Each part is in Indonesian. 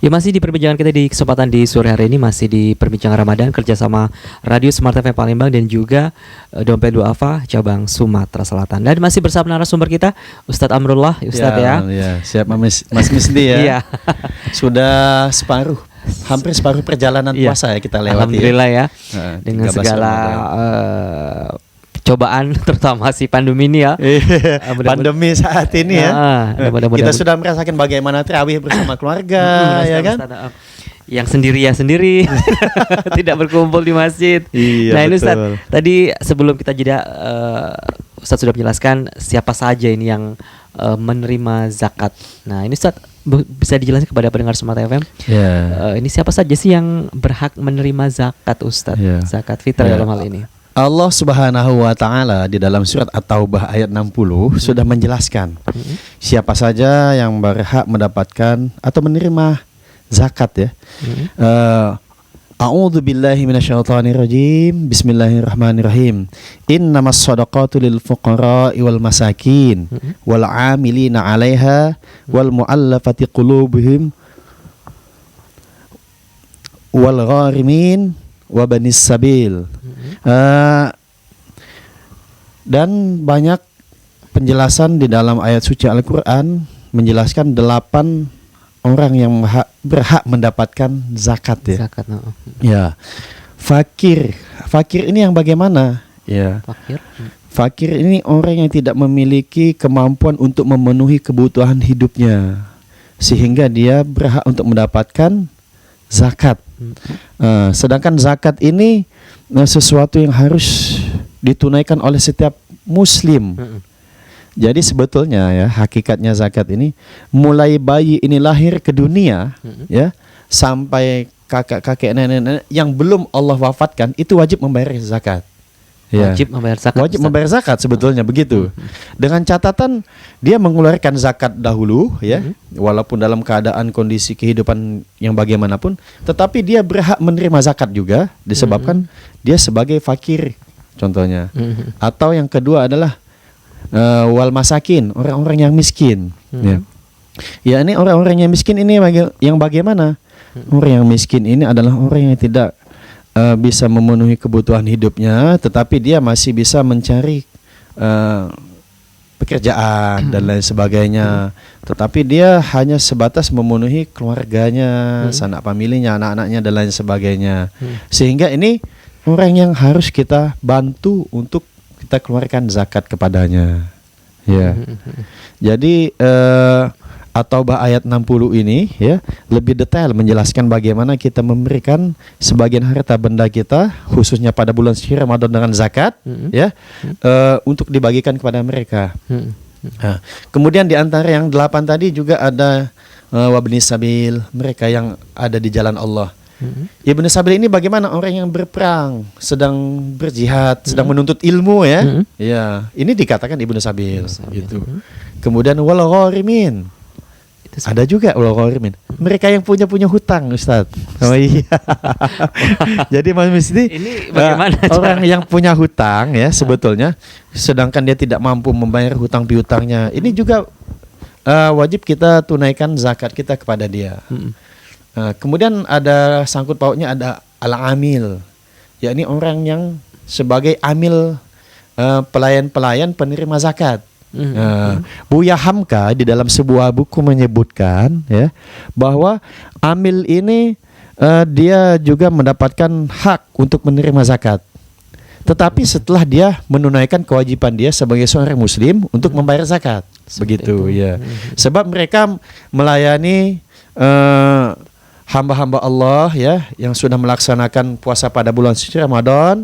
Ya, masih di perbincangan kita di kesempatan di sore hari ini, masih di perbincangan Ramadan kerjasama Radio Smart FM Palembang dan juga Dompet Duafa cabang Sumatera Selatan. Dan masih bersama narasumber kita Ustadz Amrullah, Ustadz ya. Ya, siap Mas Misdi ya. Iya. Sudah hampir separuh perjalanan puasa ya kita lewati. Alhamdulillah ya. Nah, dengan segala cobaan terutama si pandemi ini ya. Pandemi saat ini ya. Kita sudah merasakan bagaimana tarawih bersama keluarga ya kan. Yang sendiri ya sendiri tidak berkumpul di masjid. Iya, nah ini betul. Ustaz, tadi sebelum kita jeda Ustaz sudah menjelaskan siapa saja ini yang menerima zakat. Nah ini Ustaz bisa dijelaskan kepada pendengar Smart FM. Ini siapa saja sih yang berhak menerima zakat Ustaz? Zakat fitrah dalam hal ini. Allah Subhanahu wa taala di dalam surat At-Taubah ayat 60 sudah menjelaskan siapa saja yang berhak mendapatkan atau menerima zakat ya. A'udzu billahi minasyaitonir rajim. Bismillahirrahmanirrahim. Innamas shadaqatu lil fuqara'i wal masakin wal 'amilina 'alaiha wal mu'allafati qulubuhum wal gharimin wa banis sabil. Dan banyak penjelasan di dalam ayat suci Al-Quran menjelaskan 8 orang yang berhak mendapatkan zakat ya. Zakat, Ya. Fakir ini yang bagaimana? Ya. Fakir ini orang yang tidak memiliki kemampuan untuk memenuhi kebutuhan hidupnya, sehingga dia berhak untuk mendapatkan zakat. Sedangkan zakat ini sesuatu yang harus ditunaikan oleh setiap muslim. Jadi sebetulnya ya hakikatnya zakat ini mulai bayi ini lahir ke dunia ya sampai kakek nenek yang belum Allah wafatkan itu wajib membayar zakat. Wajib membayar zakat. Wajib membayar zakat sebetulnya begitu. Dengan catatan dia mengeluarkan zakat dahulu ya, walaupun dalam keadaan kondisi kehidupan yang bagaimanapun, tetapi dia berhak menerima zakat juga disebabkan dia sebagai fakir contohnya. Atau yang kedua adalah wal masakin, orang-orang yang miskin. Ya ini orang-orang yang miskin ini yang bagaimana? Orang yang miskin ini adalah orang yang tidak bisa memenuhi kebutuhan hidupnya, tetapi dia masih bisa mencari pekerjaan dan lain sebagainya. Tetapi dia hanya sebatas memenuhi keluarganya, sanak familinya, anak-anaknya dan lain sebagainya. Sehingga ini orang yang harus kita bantu untuk kita keluarkan zakat kepadanya. Ya. Jadi At-Taubah ayat 60 ini ya lebih detail menjelaskan bagaimana kita memberikan sebagian harta benda kita khususnya pada bulan suci Ramadan dengan zakat ya untuk dibagikan kepada mereka. Nah, kemudian di antara yang 8 tadi juga ada wabnis sabil, mereka yang ada di jalan Allah. Ibnu Sabil ini bagaimana orang yang berperang, sedang berjihad, sedang menuntut ilmu ya. Ya, ini dikatakan Ibnu Sabil gitu. Kemudian wal gharimin. Ada juga wal gharimin. Mereka yang punya hutang, Ustaz. Oh iya. Jadi Mas Misdi ini bagaimana orang yang punya hutang ya sebetulnya sedangkan dia tidak mampu membayar hutang piutangnya, ini juga wajib kita tunaikan zakat kita kepada dia. Kemudian ada sangkut pautnya ada al-amil, yakni orang yang sebagai amil pelayan-pelayan penerima zakat. Buya Hamka di dalam sebuah buku menyebutkan ya bahwa amil ini dia juga mendapatkan hak untuk menerima zakat. Tetapi setelah dia menunaikan kewajiban dia sebagai seorang muslim untuk membayar zakat. Begitu ya. Sebab mereka melayani hamba-hamba Allah ya yang sudah melaksanakan puasa pada bulan suci Ramadan.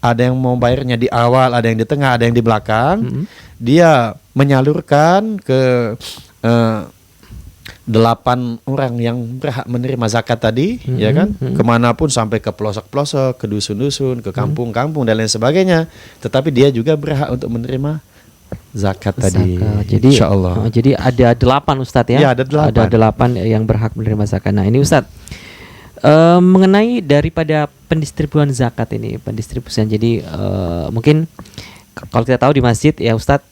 Ada yang mau bayarnya di awal, ada yang di tengah, ada yang di belakang. Dia menyalurkan ke 8 orang yang berhak menerima zakat tadi, ya kan, kemanapun sampai ke pelosok-pelosok, ke dusun-dusun, ke kampung-kampung dan lain sebagainya. Tetapi dia juga berhak untuk menerima zakat tadi. Jadi, insyaallah. Jadi ada 8 Ustadz ya? Ya ada 8. Ada 8 yang berhak menerima zakat. Nah ini Ustadz, mengenai daripada pendistribusian zakat ini, pendistribusian. Jadi mungkin kalau kita tahu di masjid ya Ustadz,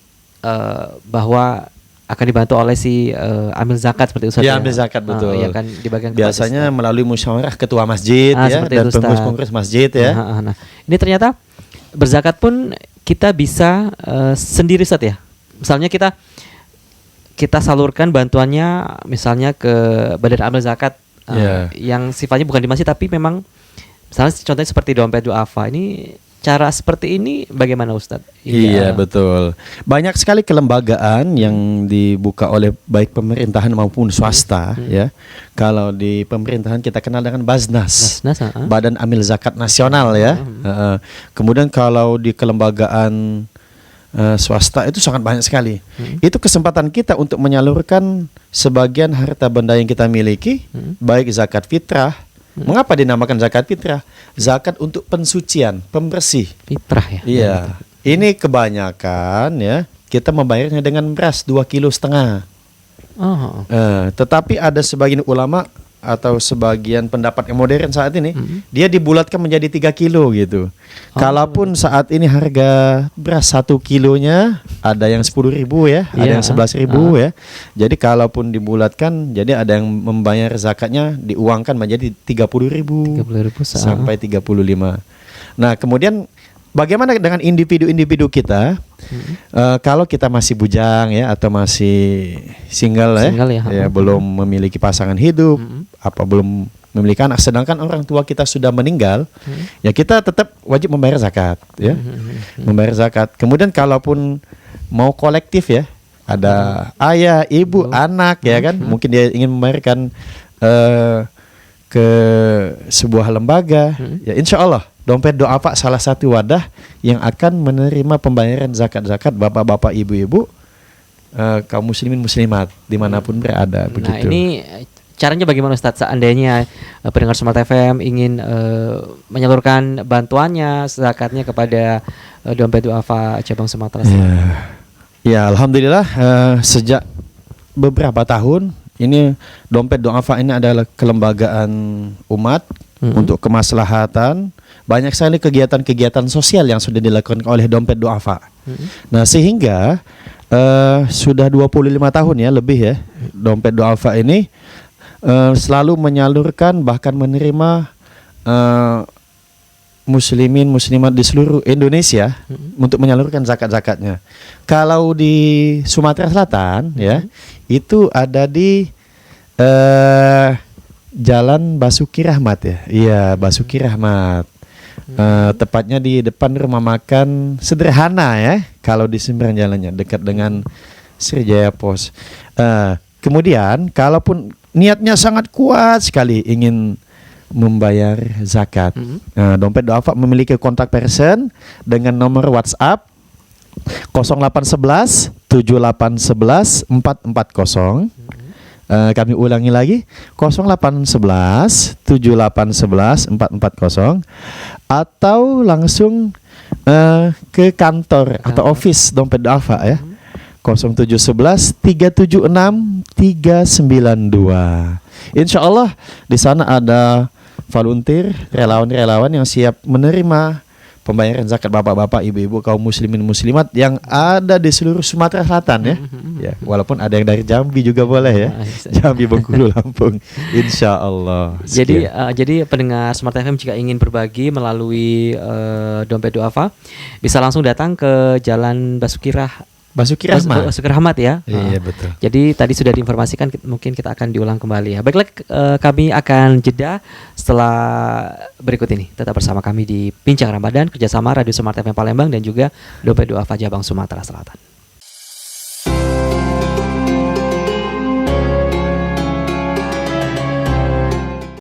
bahwa akan dibantu oleh si amil zakat seperti Ustaz. Ya, amil zakat betul. Ya kan dibagikan biasanya melalui musyawarah ketua masjid ya dan pengurus-pengurus masjid ya. Nah, ini ternyata berzakat pun kita bisa sendiri Ustaz ya. Misalnya kita salurkan bantuannya misalnya ke badan amil zakat yang sifatnya bukan di masjid tapi memang misalnya contohnya seperti dompet duafa. Ini cara seperti ini bagaimana Ustadz? Iya betul. Banyak sekali kelembagaan yang dibuka oleh baik pemerintahan maupun swasta ya. Kalau di pemerintahan kita kenal dengan Baznas, Badan Amil Zakat Nasional ya. Kemudian kalau di kelembagaan swasta itu sangat banyak sekali. Itu kesempatan kita untuk menyalurkan sebagian harta benda yang kita miliki, baik zakat fitrah. Mengapa dinamakan zakat fitrah? Zakat untuk pensucian, pembersih. Fitrah ya. Iya. Ini kebanyakan ya kita membayarnya dengan beras 2,5 kilo. Tetapi ada sebagian ulama atau sebagian pendapat yang modern saat ini, dia dibulatkan menjadi 3 kilo gitu. Kalaupun saat ini harga beras 1 kilonya ada yang 10.000 ya, ada yang 11.000 ya. Jadi kalaupun dibulatkan, jadi ada yang membayar zakatnya diuangkan menjadi 30.000 sampai 35. Nah kemudian bagaimana dengan individu-individu kita? Kalau kita masih bujang ya atau masih single ya, belum memiliki pasangan hidup, belum memiliki anak, sedangkan orang tua kita sudah meninggal, ya kita tetap wajib membayar zakat ya, membayar zakat. Kemudian kalaupun mau kolektif ya, ada ayah, ibu, anak ya kan, mungkin dia ingin membayarkan ke sebuah lembaga, ya insya Allah dompet duafa salah satu wadah yang akan menerima pembayaran zakat-zakat bapak-bapak, ibu-ibu, kaum muslimin muslimat dimanapun berada. Begitu. Nah ini caranya bagaimana Ustadz seandainya pendengar Smart FM ingin menyalurkan bantuannya zakatnya kepada dompet duafa cabang Sumatera Selatan? Ya alhamdulillah sejak beberapa tahun ini dompet duafa ini adalah kelembagaan umat untuk kemaslahatan. Banyak sekali kegiatan-kegiatan sosial yang sudah dilakukan oleh dompet duafa. Nah sehingga sudah 25 tahun ya lebih ya dompet duafa ini selalu menyalurkan bahkan menerima muslimin muslimat di seluruh Indonesia untuk menyalurkan zakat-zakatnya. Kalau di Sumatera Selatan ya itu ada di Jalan Basuki Rahmat ya. Iya, Basuki Rahmat. Tepatnya di depan rumah makan Sederhana ya. Kalau di seberang jalannya dekat dengan Sriwijaya Pos. Kemudian kalaupun niatnya sangat kuat sekali ingin membayar zakat, dompet duafa memiliki kontak person dengan nomor WhatsApp 0811 7811 440. Kami ulangi lagi 0811 7811 440 atau langsung ke kantor atau office dompet duafa ya 0711 376 392. Insya Allah di sana ada volunteer relawan-relawan yang siap menerima pembayaran zakat bapak-bapak, ibu-ibu, kaum muslimin muslimat yang ada di seluruh Sumatera Selatan ya. Ya, walaupun ada yang dari Jambi juga boleh ya. Jambi, Bengkulu, Lampung. Insya Allah. Jadi pendengar Smart FM jika ingin berbagi melalui dompet duafa bisa langsung datang ke Jalan Basuki Rahmat ya. Iya betul. Jadi tadi sudah diinformasikan, mungkin kita akan diulang kembali ya. Baiklah, kami akan jeda setelah berikut ini. Tetap bersama kami di Bincang Ramadan kerjasama Radio Smart FM Palembang dan juga Dompet Duafa Cabang Sumatera Selatan.